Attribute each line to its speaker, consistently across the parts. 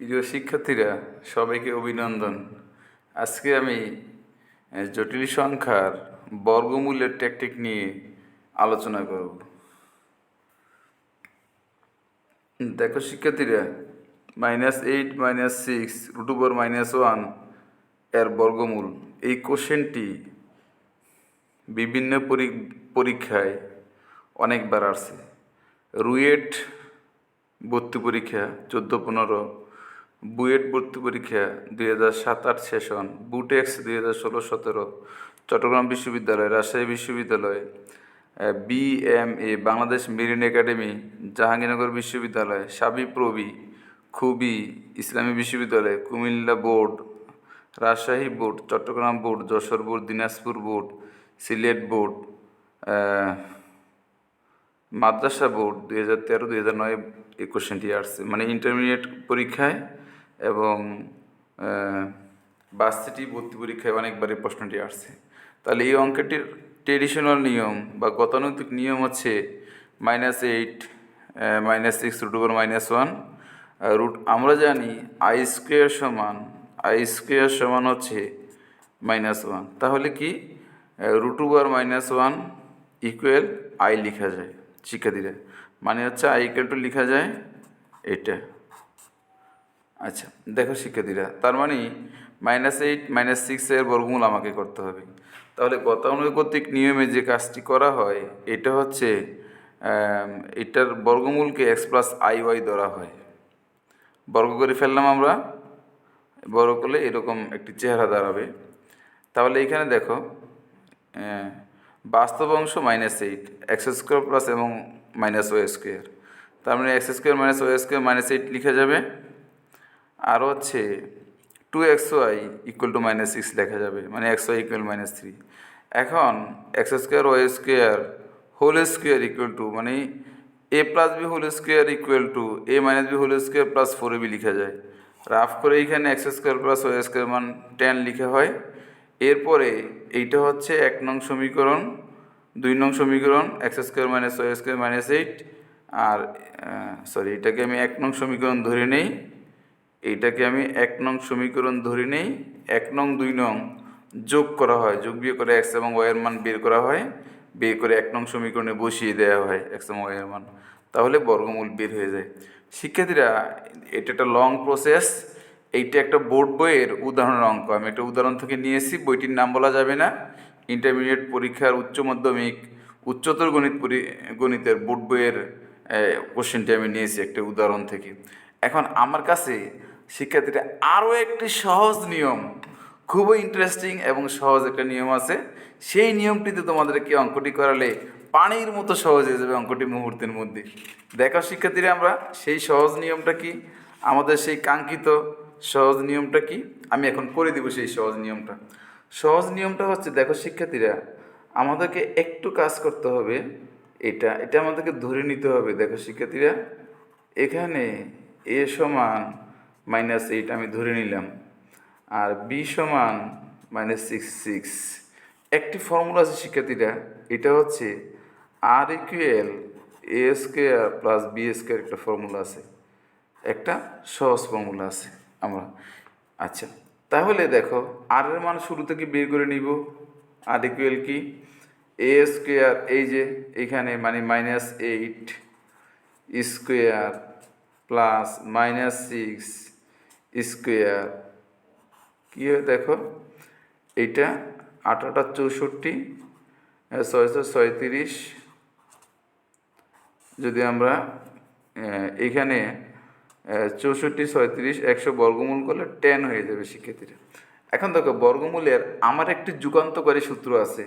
Speaker 1: প্রিয় শিক্ষার্থীরা, সবাইকে অভিনন্দন। আজকে আমি জটিল সংখ্যার বর্গমূলের টেকনিক নিয়ে আলোচনা করব। দেখো শিক্ষার্থীরা, -8 -6 √1 এর বর্গমূল, এই কোশ্চেনটি বিভিন্ন পরীক্ষায় অনেকবার আসছে। রুয়েট ভর্তি পরীক্ষা 14-15, বুয়েট ভর্তি পরীক্ষা 2007-08 সেশন, বুটেক্স 2016-17, চট্টগ্রাম বিশ্ববিদ্যালয়, রাজশাহী বিশ্ববিদ্যালয়, BMA Bangladesh marine academy, Jahangirnagar বিশ্ববিদ্যালয়, সাবিপ্রবি, খুবই ইসলামী বিশ্ববিদ্যালয়, Comilla board, Rajshahi board, Chittagong board, Jessore board, Dinajpur board, Sylhet board, madrasa board 2013-2009 এই কোশ্চেনটি আসছে, মানে ইন্টারমিডিয়েট পরীক্ষায় এবং ভার্সিটি ভর্তি পরীক্ষায় অনেকবারই প্রশ্নটি আসছে। তাহলে এই অঙ্কটির ট্রেডিশনাল নিয়ম বা গতানুগতিক নিয়ম হচ্ছে -8 -6 √1 আমরা জানি I² সমান হচ্ছে -1। তাহলে কি √1 ইকুয়াল I লেখা যায় শিক্ষার্থীরা, মানে হচ্ছে I = লেখা যায় এটা। আচ্ছা দেখো শিক্ষার্থীরা, তার মানে -8 -6 এর বর্গমূল আমাকে করতে হবে। তাহলে গতানুগতিক নিয়মে যে কাজটি করা হয় এটা হচ্ছে এটার বর্গমূলকে x + iy ধরা হয়। বর্গ করে ফেললাম আমরা, বর্গ করলে এরকম একটি চেহারা দাঁড়াবে। তাহলে এখানে দেখো বাস্তব অংশ -8 x² এবং -y², তার মানে x² -y² -8 লিখা যাবে। আর হচ্ছে 2xy = -6 লেখা যাবে, মানে xy = -3। এখন x² y² হোল স্কোয়ার মানে a + b whole square = a - b whole square + 4ab লিখা যায়। রাফ করে এইখানে x² + y² মান 10 লিখা হয়। এরপরে এইটা হচ্ছে 1 নং সমীকরণ, 2 নং সমীকরণ x² - y² -8, আর এটাকে আমি 1 নং সমীকরণ ধরে নেই, এইটাকে আমি 1 নং সমীকরণ ধরে নেই। 1 নং 2 নং যোগ করা হয়, যোগ বিয়োগ করে x এবং y এর মান বের করা হয়, বের করে 1 নং সমীকরণে বসিয়ে দেওয়া হয় x এবং y এর মান, তাহলে বর্গমূল বের হয়ে যায়। শিক্ষার্থীরা, এটা একটা লং প্রসেস। এইটা একটা বোর্ড বইয়ের উদাহরণের অঙ্ক, আমি একটা উদাহরণ থেকে নিয়েছি, বইটির নাম বলা যাবে না। ইন্টারমিডিয়েট পরীক্ষার উচ্চ মাধ্যমিক উচ্চতর গণিতের বোর্ড বইয়ের কোশ্চেনটি আমি নিয়েছি একটা উদাহরণ থেকে। এখন আমার কাছে শিক্ষার্থীরা আরও একটি সহজ নিয়ম, খুবই ইন্টারেস্টিং এবং সহজ একটা নিয়ম আছে। সেই নিয়মটিতে তোমাদেরকে অঙ্কটি করালে পানির মতো সহজ হয়ে যাবে অঙ্কটি মুহূর্তের মধ্যে। দেখো শিক্ষার্থীরা, আমরা সেই সহজ নিয়মটা কি, আমাদের সেই কাঙ্ক্ষিত সহজ নিয়মটা কি, আমি এখন করে দিব সেই সহজ নিয়মটা। সহজ নিয়মটা হচ্ছে, দেখো শিক্ষার্থীরা, আমাদেরকে একটু কাজ করতে হবে। এটা আমাদেরকে ধরে নিতে হবে। দেখো শিক্ষার্থীরা, এখানে a সমান -8 আমি ধরে নিলাম, আর b সমান -6। একটি ফর্মুলা আছে শিক্ষার্থীরা, এটা হচ্ছে r = a² + b² একটা ফর্মুলা আছে, একটা সহজ ফর্মুলা আছে আমরা। আচ্ছা, তাহলে দেখো r এর মান শুরু থেকে বের করে নিব। r = কি, a², এই যে এখানে মানে -8² + -6² কী হয় দেখো, এইটা 8 × 8 = 64, 6 × 36। যদি আমরা এখানে 64, 36, 100 বর্গমূল করলে 10 হয়ে যাবে শিক্ষার্থীরা। এখন দেখো বর্গমূলের আমার একটি যুগান্তকারী সূত্র আছে,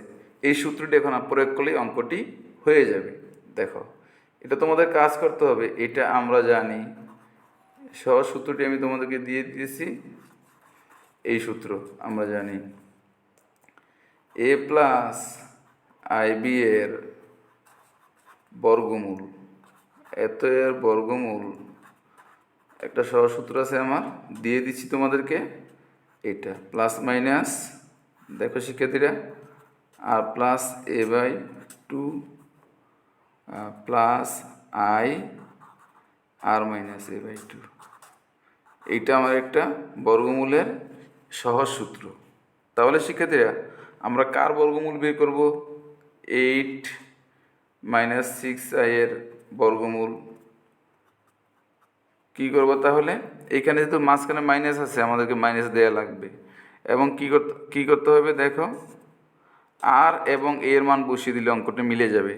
Speaker 1: এই সূত্রটি এখন প্রয়োগ করলেই অঙ্কটি হয়ে যাবে। দেখো, এটা তোমাদের কাজ করতে হবে, এটা আমরা জানি। সহজ সূত্রটি আমি তোমাদেরকে দিয়ে দিয়েছি, এই সূত্র আমরা জানি। a + ib এর বর্গমূল, এত এর বর্গমূল, একটা সহজ সূত্র আছে আমার, দিয়ে দিচ্ছি তোমাদেরকে। এটা প্লাস মাইনাস, দেখো শিক্ষার্থীরা, আর +a/2 + i r - a/2, এইটা আমার একটা বর্গমূলের সহজ সূত্র। তাহলে শিক্ষার্থীরা আমরা কার বর্গমূল বের করব? 8 মাইনাস 6i এর বর্গমূল। কী করব তাহলে? এখানে যেহেতু মাঝখানে মাইনাস আছে, আমাদেরকে মাইনাস দেওয়া লাগবে। এবং কী করতে হবে দেখো, আর এবং এর মান বসিয়ে দিলে অঙ্কটা মিলে যাবে।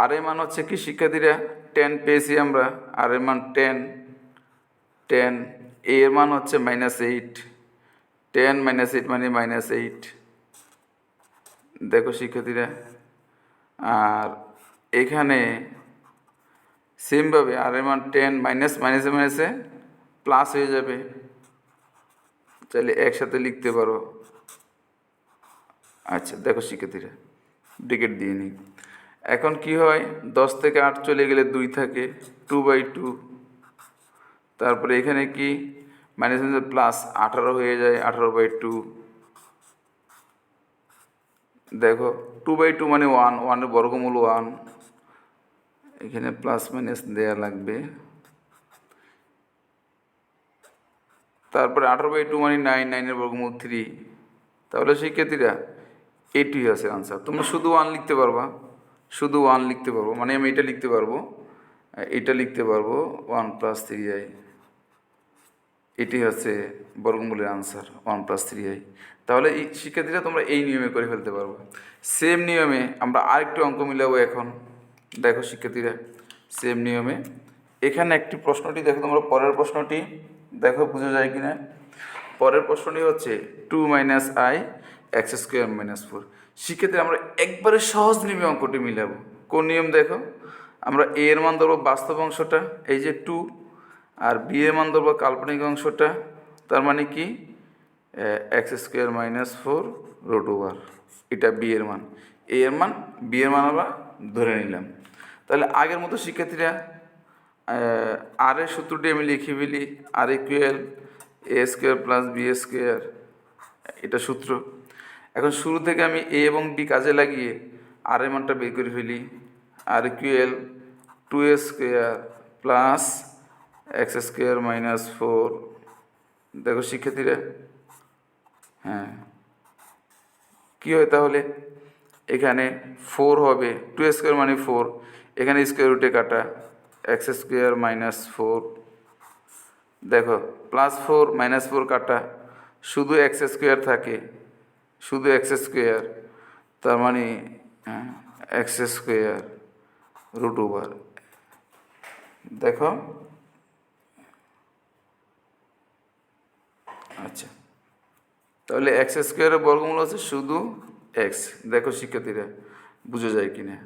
Speaker 1: আর এর মান হচ্ছে কি শিক্ষার্থীরা? 10 পেয়েছি আমরা, আর এর মান 10, এর মান হচ্ছে -8, 10 - 8 মানে -8। দেখো শিক্ষার্থীরা, আর এখানে সেমভাবে আর এর মান 10 মাইনাসে মাইনাসে প্লাস হয়ে যাবে, চাইলে একসাথে লিখতে পারো। আচ্ছা দেখো শিক্ষার্থীরা, ব্রেকেট দিয়ে নিই। এখন কি হয়, 10 থেকে 8 চলে গেলে 2 থাকে, 2/2। তারপরে এখানে কি মাইনাস প্লাস 18 হয়ে যায়, 18/2। দেখো 2/2 মানে 1, 1-এর বর্গমূল 1, এখানে প্লাস মাইনাস দেওয়া লাগবে। তারপরে 18/2 মানে 9, 9-এর বর্গমূল 3। তাহলে শিক্ষার্থীরা এটি আছে আনসার। তোমরা শুধু 1 লিখতে পারবা, শুধু 1 লিখতে পারবো, মানে আমি এটা লিখতে পারবো, এটা লিখতে পারবো 1 + 3i। এটি হচ্ছে বর্গমূলের আনসার 1 + 3i। তাহলে এই শিক্ষার্থীরা তোমরা এই নিয়মে করে ফেলতে পারবো। সেম নিয়মে আমরা আরেকটু অঙ্ক মিলাবো এখন। দেখো শিক্ষার্থীরা, সেম নিয়মে এখানে একটি প্রশ্নটি দেখো, তোমরা পরের প্রশ্নটি দেখো বোঝা যায় কিনা। পরের প্রশ্নটি হচ্ছে 2 - i x² - 4। শিক্ষার্থী আমরা একবারে সহজ নিয়মে অঙ্কটি মিলাবো। কোন নিয়ম দেখো, আমরা a এর মান ধরবো বাস্তব অংশটা, এই যে 2, আর b এর মান ধরবো কাল্পনিক অংশটা, তার মানে কি x² - 4 √, এটা b এর মান। a এর মান, b এর মান আমরা ধরে নিলাম। তাহলে আগের মতো শিক্ষার্থীরা আর এর সূত্রটি আমি লিখে ফেলি, r = a² + b², এটা সূত্র। এখন শুরু থেকে আমি a এবং b কাজে লাগিয়ে আর এর মানটা বের করে ফেলি, r = 2a² + x² - 4। দেখো শিক্ষার্থীরা, হ্যাঁ কী হয় তাহলে, এখানে 4 হবে, 2a² মানে 4, এখানে স্কোয়ার রুটে কাটা, x² - 4। দেখো +4 - 4 কাটা, শুধু x² থাকে, শুধু x², তার মানে x² √। দেখো আচ্ছা, তাহলে x² এর বর্গমূল হচ্ছে শুধু x। দেখো শিক্ষার্থীরা বুঝে যায় কিনা,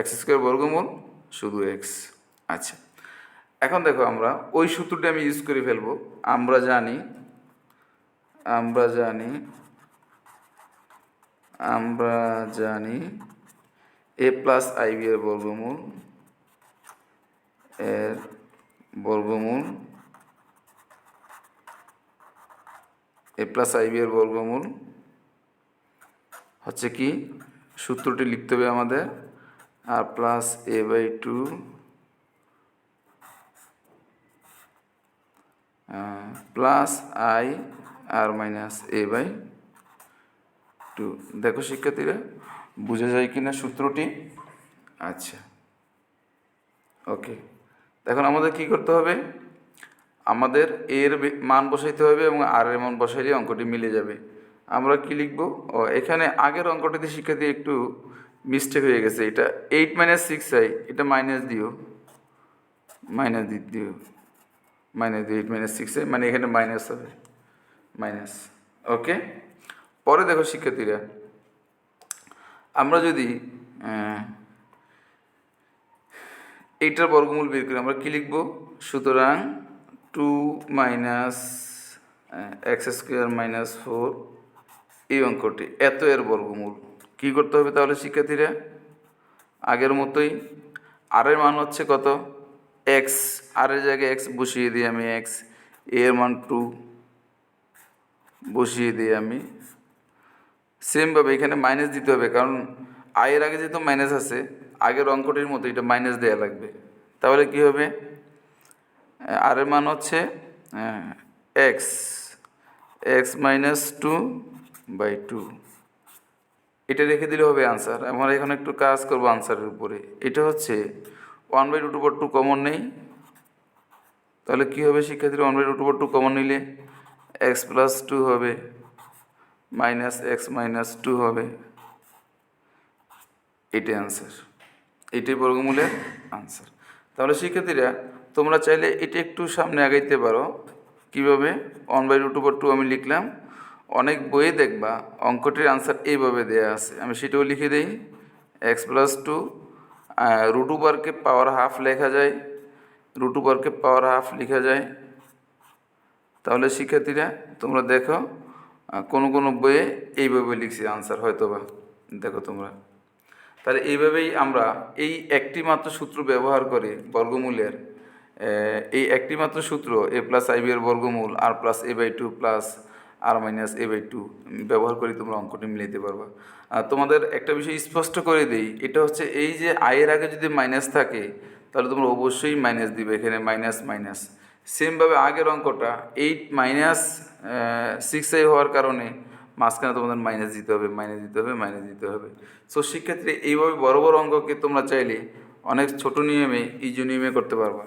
Speaker 1: x² বর্গমূল শুধু x। আচ্ছা, এখন দেখো আমরা ওই সূত্রটি আমি ইউজ করে ফেলবো। আমরা জানি a + ib এর বর্গমূল a + ib এর বর্গমূল হচ্ছে কি, সূত্রটি লিখতে হবে আমাদের, r + a/2 plus i r - a/2। দেখো শিক্ষার্থীরা বুঝে যায় কিনা সূত্রটি। আচ্ছা ওকে, এখন আমাদের কি করতে হবে, আমাদের এর মান বসাইতে হবে এবং আর এর মান বসাইলে অঙ্কটি মিলে যাবে। আমরা কি লিখব, এখানে আগের অঙ্কটিতে শিক্ষার্থী একটু মিস্টেক হয়ে গেছে, এটা 8 - 6i, এটা মাইনাস দিও, -8 - 6i, মানে এখানে মাইনাস হবে, মাইনাস। ওকে, পরে দেখো শিক্ষার্থীরা, আমরা যদি এইটার বর্গমূল বের করি, আমরা কী লিখব, সুতরাং 2 - x² - 4, এই অঙ্কটি এত এর বর্গমূল। কী করতে হবে তাহলে শিক্ষার্থীরা, আগের মতোই আর এর মান হচ্ছে কত, x, আর এর জায়গায় x বসিয়ে দিই আমি, x, এর মান 2 বসিয়ে দিই আমি। সেমভাবে এখানে মাইনাস দিতে হবে, কারণ আয়ের আগে যেহেতু মাইনাস আছে, আগের অঙ্কটির মতো এটা মাইনাস দেওয়া লাগবে। তাহলে কি হবে, আর এর মান হচ্ছে এক্স এক্স মাইনাস 2/2, এটা রেখে দিলে হবে আনসার। আমরা এখন একটু কাজ করবো আনসারের উপরে। এটা হচ্ছে 1/√2 কমন নেই, তাহলে কী হবে শিক্ষার্থীরা? 1/√2 কমন নিলে এক্স প্লাস 2 হবে, মাইনাস এক্স মাইনাস 2 হবে, এটাই আনসার, এটাই বর্গমূলের আনসার। তাহলে শিক্ষার্থীরা তোমরা চাইলে এটা একটু সামনে আগাইতে পারো। কীভাবে? 1/√2 আমি লিখলাম, অনেক বইয়ে দেখবা অঙ্কটির আনসার এইভাবে দেয়া আছে, আমি সেটাও লিখে দিই। এক্স প্লাস 2 √2 পাওয়ার হাফ লেখা যায়, √2 পাওয়ার হাফ লেখা যায়। তাহলে শিক্ষার্থীরা তোমরা দেখো কোনো কোনো বইয়ে এইভাবে লিখছি আনসার, হয়তো বা দেখো তোমরা। তাহলে এইভাবেই আমরা এই একটি মাত্র সূত্র ব্যবহার করে বর্গমূলের এই একটি মাত্র সূত্র a প্লাস আইবি এর বর্গমূল r plus a/2 plus r minus a/2 ব্যবহার করে তোমরা অঙ্কটি মিলাইতে পারবা। তোমাদের একটা বিষয় স্পষ্ট করে দিই, এটা হচ্ছে এই যে আয়ের আগে যদি মাইনাস থাকে তাহলে তোমরা অবশ্যই মাইনাস দিবে, এখানে মাইনাস মাইনাস। সেমভাবে আগের অঙ্কটা 8 মাইনাস 6i হওয়ার কারণে মাঝখানে তোমাদের মাইনাস দিতে হবে, মাইনাস দিতে হবে, মাইনাস দিতে হবে। সো শিক্ষার্থী এইভাবে বড় বড় অঙ্ককে তোমরা চাইলে অনেক ছোট নিয়মে ইজি নিয়মে করতে পারবা।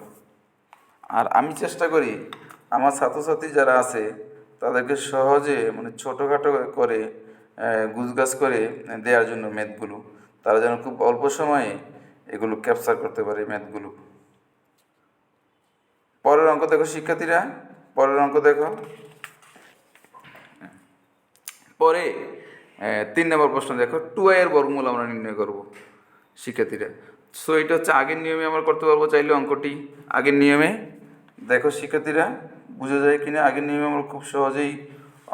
Speaker 1: আর আমি চেষ্টা করি আমার ছাত্রছাত্রী যারা আছে তাদেরকে সহজে মানে ছোটোখাটো করে গুছগাছ করে দেওয়ার জন্য ম্যাথগুলো, তারা যেন খুব অল্প সময়ে এগুলো ক্যাপচার করতে পারে ম্যাথগুলো। পরের অঙ্ক দেখো শিক্ষার্থীরা, পরের অঙ্ক দেখো। পরে 3 নম্বর প্রশ্ন দেখো, 2i এর বর্গমূল আমরা নির্ণয় করব শিক্ষার্থীরা। সো এটা হচ্ছে আগের নিয়মে আমরা করতে পারবো চাইলে অঙ্কটি আগের নিয়মে। দেখো শিক্ষার্থীরা বুঝে যায় কিনা, আগের নিয়মে আমরা খুব সহজেই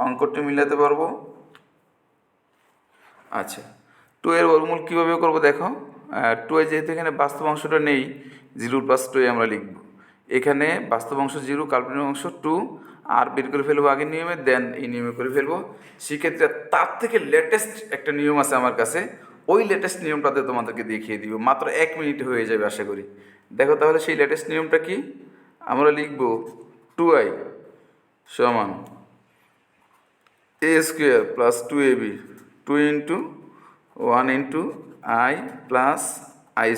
Speaker 1: অঙ্কটি মিলাতে পারবো। আচ্ছা, 2 এর বর্গমূল কীভাবে করবো দেখো। 2i যেহেতু এখানে বাস্তব অংশটা নেই, 0 প্লাস 2i আমরা লিখব। এখানে বাস্তব অংশ 0, কাল্পনিক অংশ 2, আর বের করে ফেলবো আগের নিয়মে, দেন এই নিয়মে করে ফেলবো। সেক্ষেত্রে তার থেকে লেটেস্ট একটা নিয়ম আছে আমার কাছে, ওই লেটেস্ট নিয়মটাতে তোমাদেরকে দেখিয়ে দিব, মাত্র 1 মিনিটে হয়ে যাবে আশা করি। দেখো তাহলে সেই লেটেস্ট নিয়মটা কি, আমরা লিখব 2i সমান a² plus 2ab, 2 into 1 into i plus i²।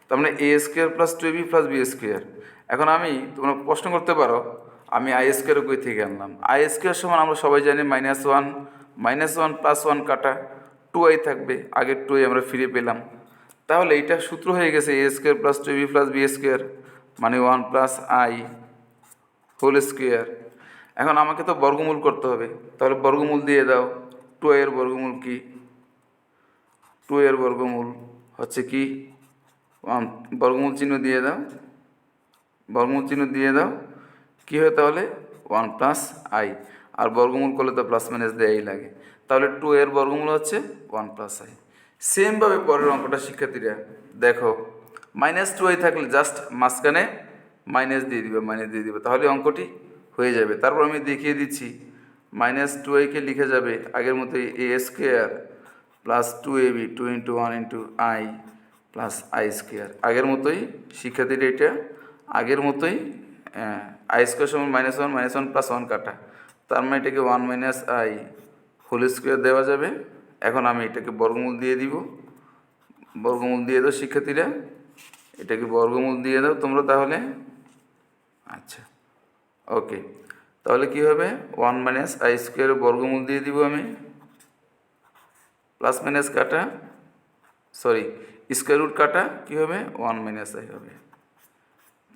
Speaker 1: তার মানে a² plus 2ab plus b²। এখন আমি তোমরা প্রশ্ন করতে পারো আমি i² কই থেকে আনলাম। i² সমান আমরা সবাই জানি -1, -1 প্লাস 1 কাটা 2i থাকবে, আগের 2i আমরা ফিরে পেলাম। তাহলে এইটা সূত্র হয়ে গেছে a² plus 2ab plus b² মানে 1 প্লাস i হোল স্কোয়ার। এখন আমাকে তো বর্গমূল করতে হবে, তাহলে বর্গমূল দিয়ে দাও। 2i এর বর্গমূল কি? 2i এর বর্গমূল হচ্ছে কি 1, বর্গমূল চিহ্ন দিয়ে দাও, বর্গমূল চিহ্ন দিয়ে দাও, কী হয় তাহলে 1 প্লাস i, আর বর্গমূল করলে তো প্লাস মাইনাস দেয়াই লাগে। তাহলে 2i এর বর্গমূল হচ্ছে 1 প্লাস i। সেমভাবে পরের অঙ্কটা শিক্ষার্থীরা দেখো, -2i থাকলে জাস্ট মাঝখানে মাইনাস দিয়ে দিবে, মাইনাস দিয়ে দিবে, তাহলে অঙ্কটি হয়ে যাবে। তারপর আমি দেখিয়ে দিচ্ছি, -2i কে লিখে যাবে আগের মতোই a² plus 2ab, 2 into 1 into i plus i², আগের মতোই শিক্ষার্থীরা, এটা আগের মতোই i² সমান -1, -1 প্লাস 1 কাটা, তার মানে এটাকে 1 মাইনাস i হোল স্কোয়ার দেওয়া যাবে। এখন আমি এটাকে বর্গমূল দিয়ে দিব, বর্গমূল দিয়ে দাও শিক্ষার্থীরা, এটাকে বর্গমূল দিয়ে দাও তোমরা তাহলে। আচ্ছা ওকে, তাহলে কি হবে 1 মাইনাস i² বর্গমূল দিয়ে দিব আমি, প্লাস মাইনাস কাটা, সরি স্কোয়ার রুট কাটা কী হবে 1 মাইনাস i হবে।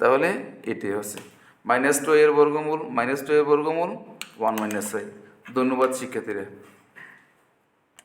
Speaker 1: তাহলে এটাই হচ্ছে -2i এর বর্গমূল, -2i এর বর্গমূল 1 মাইনাস i। ধন্যবাদ শিক্ষার্থীরা।